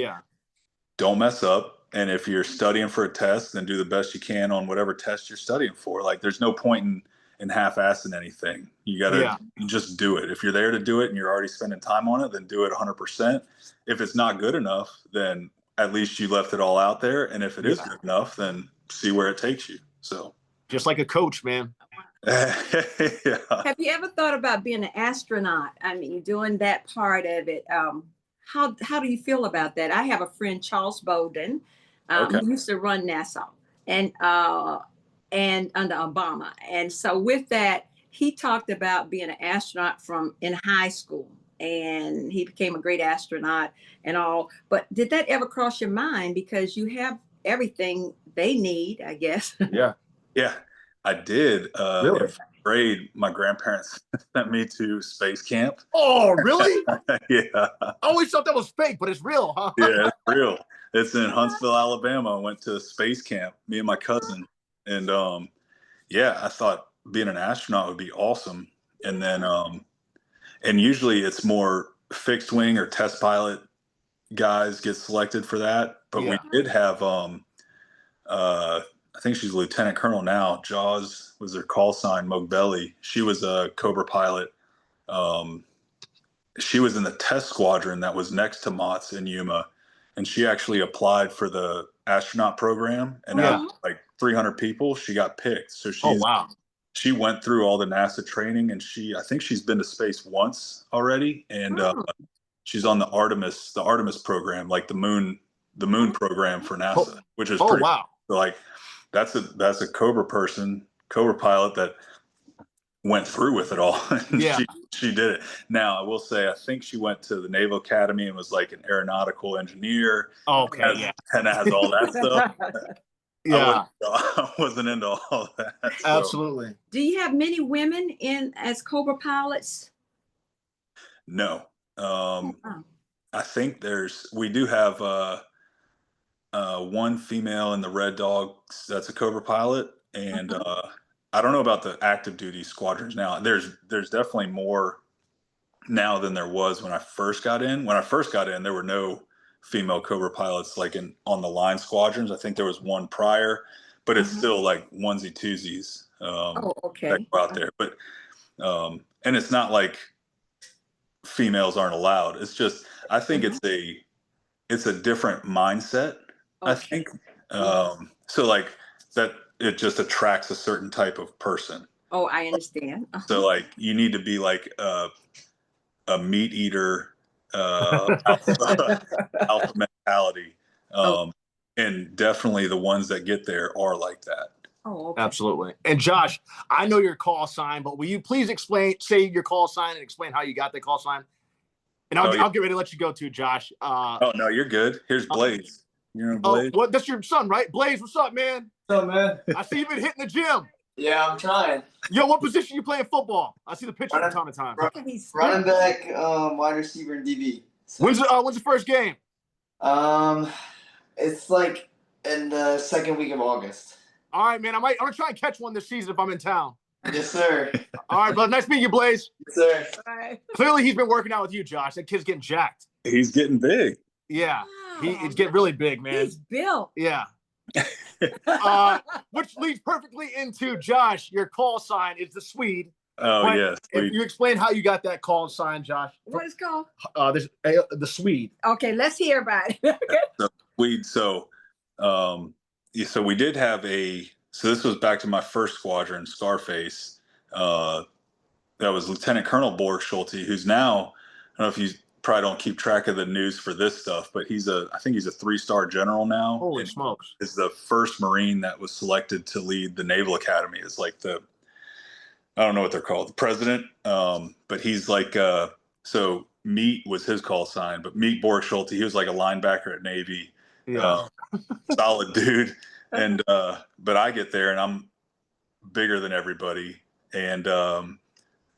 don't mess up. And if you're studying for a test, then do the best you can on whatever test you're studying for. Like, there's no point in half-assing anything. You gotta just do it. If you're there to do it and you're already spending time on it, then do it 100%. If it's not good enough, then at least you left it all out there. And if it is good enough, then see where it takes you. So, just like a coach, man. Have you ever thought about being an astronaut? I mean, doing that part of it. How do you feel about that? I have a friend, Charles Bolden, who used to run NASA and under Obama. And so with that, he talked about being an astronaut in high school. And he became a great astronaut and all. But did that ever cross your mind? Because you have everything they need, I guess. Yeah, I did. Really? In 5th grade, my grandparents sent me to space camp. Oh, really? Yeah. I always thought that was fake, but it's real, huh? Yeah, it's real. It's in Huntsville, Alabama. I went to space camp, me and my cousin. And I thought being an astronaut would be awesome. And then and usually it's more fixed wing or test pilot guys get selected for that. But we did have, I think she's Lieutenant Colonel now. Jaws was her call sign, Mogbelli. She was a Cobra pilot. She was in the test squadron that was next to MOTS in Yuma. And she actually applied for the astronaut program. And out of like 300 people, she got picked. So she went through all the NASA training, and I think she's been to space once already. And she's on the Artemis program, like the moon program for NASA, which is pretty cool. So, like, that's a Cobra pilot that went through with it all. And she did it. Now, I will say, I think she went to the Naval Academy and was like an aeronautical engineer. Okay. And it has all that stuff. I wasn't into all that. So. Absolutely. Do you have many women as Cobra pilots? No. I think we do have one female in the Red Dogs that's a Cobra pilot, and I don't know about the active duty squadrons now. There's definitely more now than there was when I first got in. When I first got in, there were no female Cobra pilots like on the line squadrons. I think there was one prior, but it's still like onesie twosies that go out there. But and it's not like females aren't allowed. It's just, I think it's a different mindset. I think so, like, that it just attracts a certain type of person. Oh, I understand. So, like, you need to be like a meat eater alpha mentality. Oh. And definitely the ones that get there are like that. Oh, okay. Absolutely. And Josh, I know your call sign, but will you please say your call sign and explain how you got the call sign? And I'll get ready to let you go too, Josh. Oh, no, you're good. Here's Blaze. You know Blaze? Oh, that's your son, right? Blaze, what's up, man? What's up, man? I see you've been hitting the gym. Yeah, I'm trying. Yo, what position you playing football? I see the picture from time to time. Running back, wide receiver, and DB. So. When's the first game? It's like in the second week of August. All right, man. I'm gonna try and catch one this season if I'm in town. Yes, sir. All right, brother. Nice meeting you, Blaze. Yes, sir. Right. Clearly, he's been working out with you, Josh. That kid's getting jacked. He's getting big. Yeah, Wow. he's getting really big, man. He's built. Yeah. Which leads perfectly into Josh. Your call sign is the Swede. Oh, yes. If you explain how you got that call sign, Josh. What is it called? The Swede. Okay, let's hear about it. The Swede. So we did have so this was back to my first squadron, Scarface. That was Lieutenant Colonel Borg Schulte, who's now, I don't know if you probably don't keep track of the news for this stuff, but I think he's a 3-star general now. Holy smokes. Is the first Marine that was selected to lead the Naval Academy. It's like I don't know what they're called, the president. But he's like, so Meat was his call sign, but Meat Borg Schulte, he was like a linebacker at Navy. Yeah. Solid dude. And, but I get there and I'm bigger than everybody. And,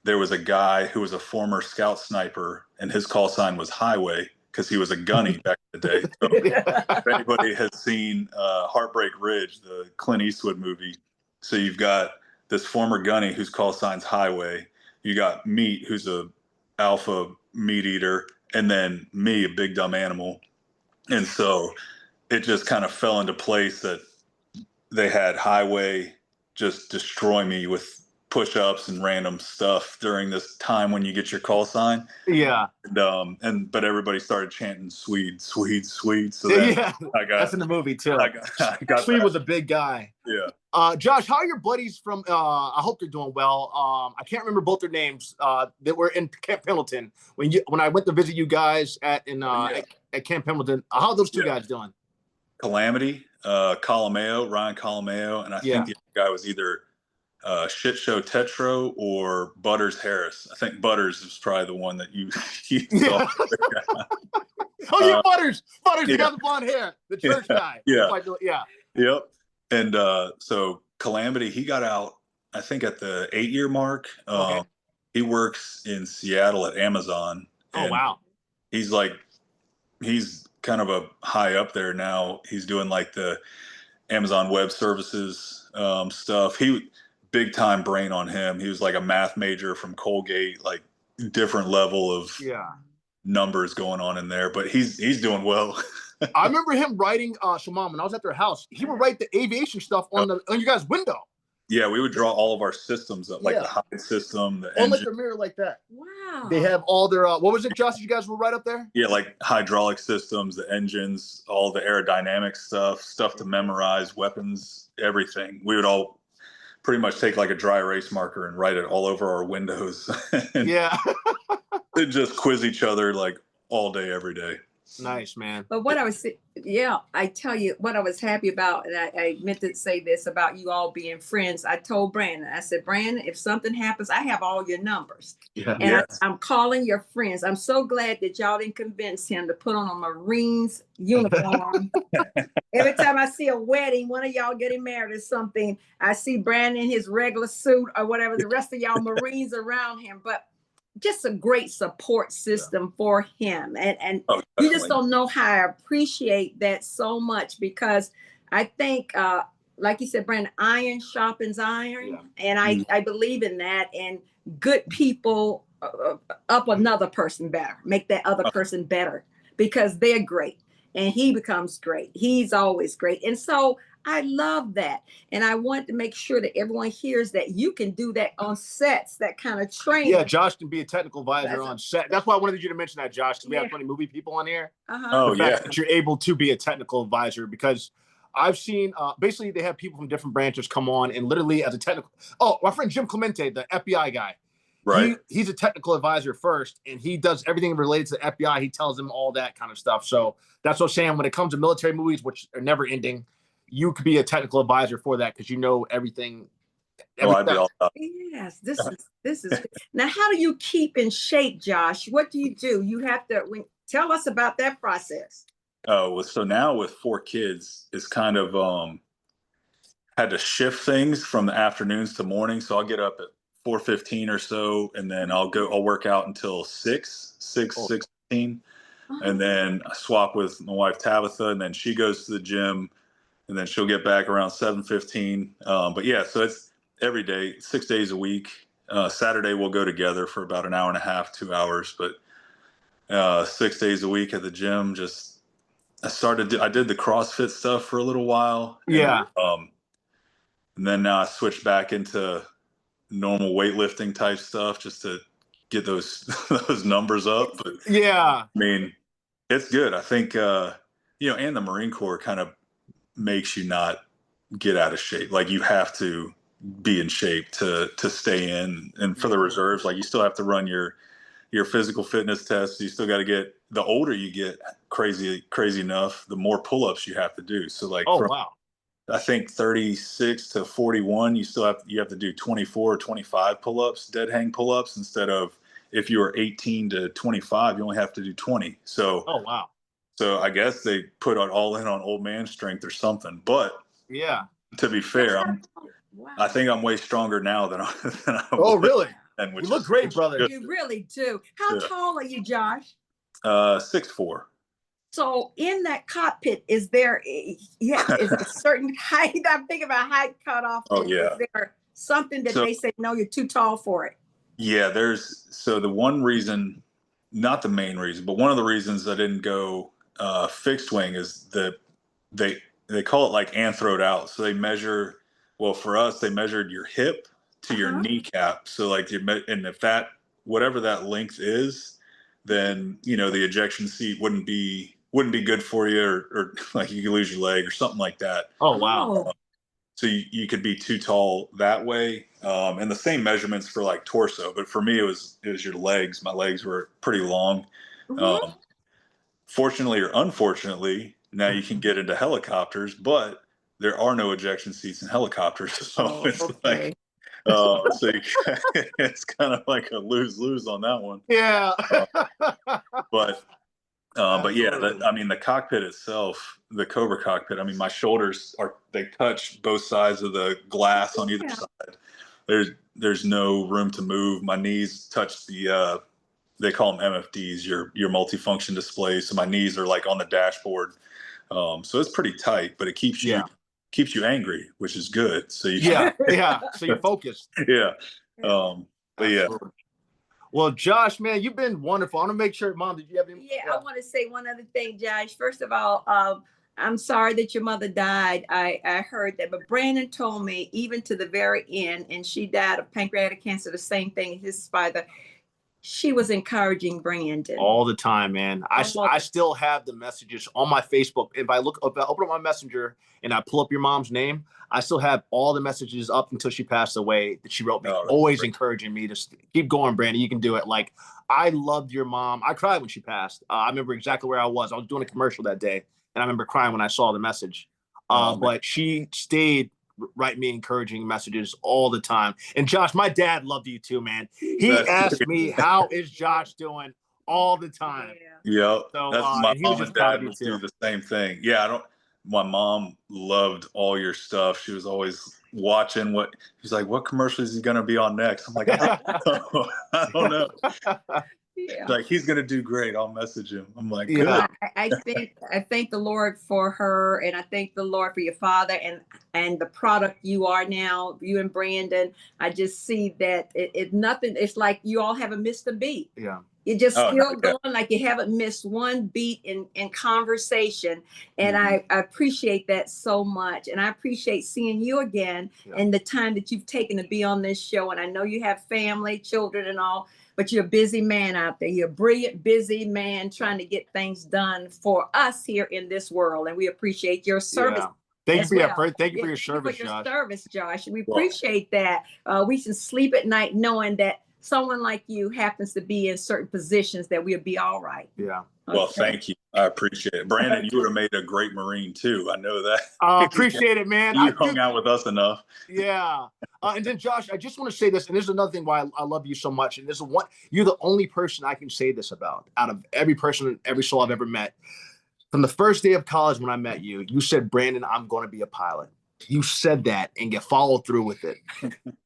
there was a guy who was a former scout sniper and his call sign was Highway because he was a gunny back in the day. So if anybody has seen Heartbreak Ridge, the Clint Eastwood movie, so you've got this former gunny whose call sign's Highway. You got Meat, who's a alpha meat eater, and then me, a big dumb animal. And so it just kind of fell into place that they had Highway just destroy me with push-ups and random stuff during this time when you get your call sign. Yeah. But everybody started chanting Swede, Swede, Swede. So then that's in the movie too. I got Swede was a big guy. Yeah. Josh, how are your buddies from I hope they're doing well. I can't remember both their names that were in Camp Pendleton when I went to visit you guys at Camp Pendleton. How are those two guys doing? Calamity, Ryan Colomeo, and I think the other guy was either Shit Show Tetro or Butters Harris. I think Butters is probably the one that you saw. Butters, the guy with the blonde hair, the church guy. Yep. And so Calamity, he got out, I think at the 8-year mark. He works in Seattle at Amazon. Oh, wow. He's kind of a high up there now. He's doing like the Amazon Web Services stuff. Big time brain on him. He was like a math major from Colgate, like different level of numbers going on in there, but he's doing well. I remember him writing Shamam when I was at their house. He would write the aviation stuff on your guys' window. Yeah, we would draw all of our systems up, like the hide system, the engine. Like the mirror like that. Wow. They have all their what was it, Josh, you guys were right up there? Yeah, like hydraulic systems, the engines, all the aerodynamic stuff to memorize, weapons, everything. We would all pretty much take like a dry erase marker and write it all over our windows. They'd just quiz each other like all day, every day. Nice, man. But what I tell you what I was happy about, and I meant to say this about you all being friends. I told Brandon, I said, Brandon, if something happens, I have all your numbers. Yeah. And I'm calling your friends. I'm so glad that y'all didn't convince him to put on a Marine's uniform. Every time I see a wedding, one of y'all getting married or something, I see Brandon in his regular suit or whatever, the rest of y'all Marines around him. But just a great support system for him. And you just don't know how I appreciate that so much, because I think, like you said, Brandon, iron sharpens iron. And I believe in that. And good people up another person better, make that other person better, because they're great. And he becomes great. He's always great. And so I love that. And I want to make sure that everyone hears that you can do that on sets, that kind of training. Yeah, Josh can be a technical advisor on set. That's why I wanted you to mention that, Josh, because we have 20 movie people on here. Oh, yeah. That you're able to be a technical advisor, because I've seen, basically they have people from different branches come on and literally as a technical. Oh, my friend Jim Clemente, the FBI guy. Right. He's a technical advisor first, and he does everything related to the FBI. He tells them all that kind of stuff. So that's what I'm saying. When it comes to military movies, which are never ending, you could be a technical advisor for that because you know everything. I'd be all about Yes, this is now. How do you keep in shape, Josh? What do? You have to tell us about that process. Oh, so now with 4 kids, it's kind of had to shift things from the afternoons to mornings. So I'll get up at 4:15 or so, and then I'll work out until 6:15, and then I swap with my wife Tabitha, and then she goes to the gym, and then she'll get back around 7:15. But yeah, so it's every day, 6 days a week. Saturday we'll go together for about an hour and a half, 2 hours, but 6 days a week at the gym. I did the CrossFit stuff for a little while. Yeah. And then now I switched back into normal weightlifting type stuff just to get those those numbers up. But Yeah. I mean, it's good. I think and the Marine Corps kind of makes you not get out of shape. Like you have to be in shape to stay in. And for the reserves, like you still have to run your physical fitness tests. You still got to get, the older you get, crazy enough, the more pull-ups you have to do. So like, wow. I think 36 to 41, you have to do 24 or 25 pull-ups, dead hang pull-ups, instead of, if you were 18 to 25, you only have to do 20. So, wow. So I guess they put it all in on old man strength or something. But yeah, to be fair, I think I'm way stronger now than I was. Really? And you look great, brother. You really do. How tall are you, Josh? 6'4". So in that cockpit, is there is a certain height? I'm thinking about height cutoff. Oh yeah. Is there something that they say, no, you're too tall for it? Yeah, the one reason, not the main reason, but one of the reasons I didn't go fixed wing is that they call it like anthroed out. So they measure, well, for us, they measured your hip to your kneecap. So like, and if that, whatever that length is, then, the ejection seat wouldn't be good for you, or like you could lose your leg or something like that. Oh, wow. So you could be too tall that way. And the same measurements for like torso, but for me, it was your legs. My legs were pretty long. Fortunately or unfortunately, now you can get into helicopters, but there are no ejection seats in helicopters. So it's like, it's kind of like a lose-lose on that one. Yeah. But yeah, the cockpit itself, the Cobra cockpit, my shoulders they touch both sides of the glass on either side. There's no room to move. My knees touch they call them MFDs, your multifunction displays. So my knees are like on the dashboard. So it's pretty tight, but it keeps you angry, which is good. So so you're focused. Yeah. But yeah. Well, Josh, man, you've been wonderful. I want to make sure, Mom, did you have any? Yeah, I want to say one other thing, Josh. First of all, I'm sorry that your mother died. I heard that, but Brandon told me even to the very end, and she died of pancreatic cancer, the same thing, his father. She was encouraging Brandon all the time, man. I still have the messages on my Facebook. If I open up my messenger and I pull up your mom's name, I still have all the messages up until she passed away that she wrote me, always encouraging me to keep going, Brandon. You can do it. Like, I loved your mom. I cried when she passed. I remember exactly where I was. I was doing a commercial that day, and I remember crying when I saw the message. But she stayed write me encouraging messages all the time. And Josh, my dad loved you too, man. He asked me, how is Josh doing all the time? Yeah. So, that's my mom and dad would do the same thing. Yeah, my mom loved all your stuff. She was always watching she's like, what commercial is he going to be on next? I'm like, I don't know. Like, he's going to do great. I'll message him. I'm like, good. I thank the Lord for her, and I thank the Lord for your father and the product you are now, you and Brandon. I just see that it's like you all haven't missed a beat. Yeah. You're just still going like you haven't missed one beat in conversation. And I appreciate that so much. And I appreciate seeing you again and the time that you've taken to be on this show. And I know you have family, children and all, but you're a busy man out there. You're a brilliant, busy man trying to get things done for us here in this world. And we appreciate your service. Yeah. Thank you for your service, Josh. We appreciate that. We can sleep at night knowing that someone like you happens to be in certain positions, that we'll be all right. Yeah. Well, Okay. thank you. I appreciate it. Brandon, you would have made a great Marine too. I know that. Appreciate it, man. You hung out with us enough. Yeah. And then Josh, I just want to say this, and this is another thing why I love you so much. And this is one, you're the only person I can say this about out of every person, every soul I've ever met. From the first day of college when I met you, you said, Brandon, I'm going to be a pilot. You said that and you followed through with it.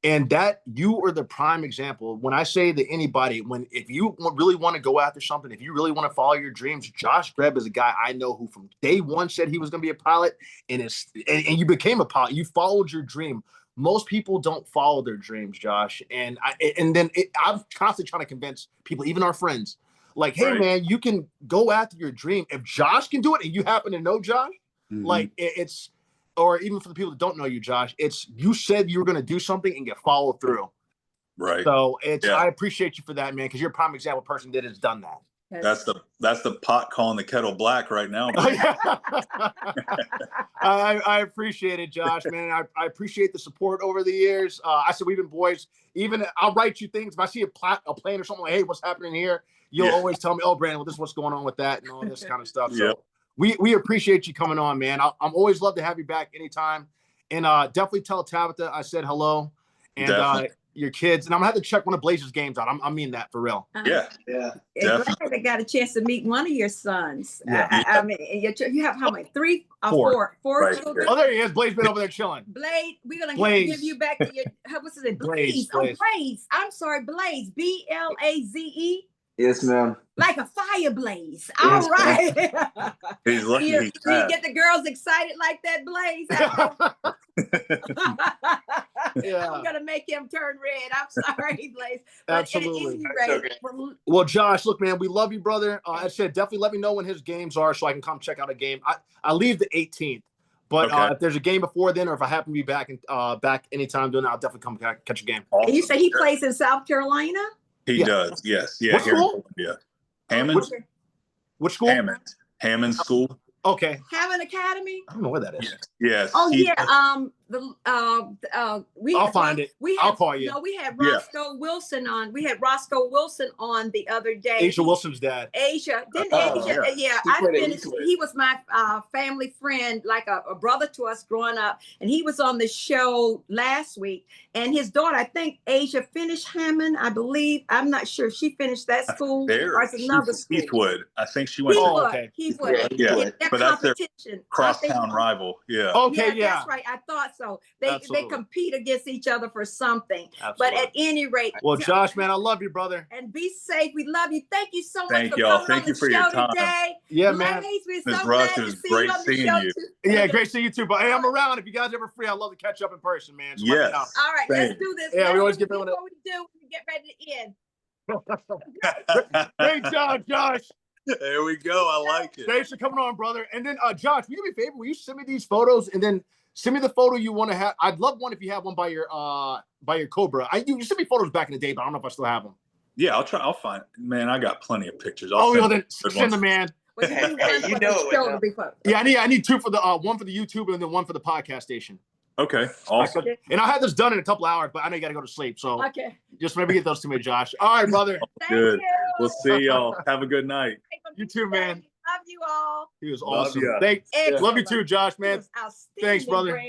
And that you are the prime example. When I say to anybody, if you really want to go after something, if you really want to follow your dreams, Josh Greb is a guy I know who from day one said he was going to be a pilot, and you became a pilot. You followed your dream. Most people don't follow their dreams, Josh. And I'm constantly trying to convince people, even our friends, like, hey, Right. man, you can go after your dream. If Josh can do it and you happen to know Josh, like it's, or even for the people that don't know you, Josh, it's you said you were going to do something and get followed through. Right. So I appreciate you for that, man, because you're a prime example of a person that has done that. That's the pot calling the kettle black right now. I appreciate it, Josh, man. I appreciate the support over the years. I said we've been boys. Even I'll write you things if I see a plane or something like, hey, what's happening here? You'll always tell me, oh, Brandon, well, this is what's going on with that and all this kind of stuff. So we appreciate you coming on, man. I'm always love to have you back anytime. And definitely tell Tabitha I said hello. And your kids. And I'm going to have to check one of Blazers games out. I mean that for real. Yeah. Glad I got a chance to meet one of your sons. Yeah. I mean, you have how many? 3 or Four. Four Right. children? Oh, there he is. Blaze been over there chilling. Blade, we're going to Blaze. give you back to your, what's his name? Blaze. Blaze. Oh, Blaze. I'm sorry, Blaze. Blaze. Yes, ma'am. Like a fire blaze. All right. He's lucky you he's fat. get the girls excited like that, Blaze. I'm gonna make him turn red. I'm sorry, Blaze. But Absolutely. At any rate, Well, Josh, look, man, we love you, brother. I said definitely let me know when his games are so I can come check out a game. I leave the 18th, but if there's a game before then, or if I happen to be back anytime doing that, I'll definitely come catch a game. Awesome. And you say he plays in South Carolina? He does, yes. Yeah, What here school? in Columbia. Hammond? Which school? Hammond School. Okay. Hammond Academy? I don't know where that is. Yes. Oh, he yeah. does. I'll find it. I'll call you. No, we had Roscoe Wilson on. We had Roscoe Wilson on the other day. Asia Wilson's dad. Asia. Didn't Oh, Asia? yeah. He was my family friend, like a brother to us growing up. And he was on the show last week. And his daughter, I think Asia finished Hammond, I believe. I'm not sure. She finished that school. Or it's another school. Heathwood. I think she went to Heathwood. Yeah. But that's their crosstown rival. Yeah. Okay, yeah. That's right. I thought so. They compete against each other for something. Absolutely. But at any rate. Well, Josh, man, I love you, brother. And be safe. We love you. Thank you so much Thank for y'all. coming Thank on you the for your show time. today. Yeah, Blaze, man. we're Ms. so Rush, glad it to was see great you on the seeing show you. too. Yeah, great seeing you too. But hey, I'm around. If you guys ever free, I'd love to catch up in person, man. So let me know. Yes. All right, let's do this. Yeah, we always get get before we get ready to end. Great job, Josh. There we go. I like it. Thanks for coming on, brother. And then, Josh, will you do me a favor? Will you send me these photos and then send me the photo you want to have? I'd love one if you have one by your Cobra. You sent me photos back in the day, but I don't know if I still have them. Yeah, I'll try. I'll find. Man, I got plenty of pictures. Then send them, man. Well, you know it. Yeah, I need two for the one for the YouTube and then one for the podcast station. Okay, awesome. And I'll have this done in a couple hours, but I know you got to go to sleep. So just maybe get those to me, Josh. All right, brother. Good. We'll see y'all. Have a good night. You too, man. Love you all. He was awesome. ya. Thanks. Love you too, Josh, man. Thanks, Thanks, brother.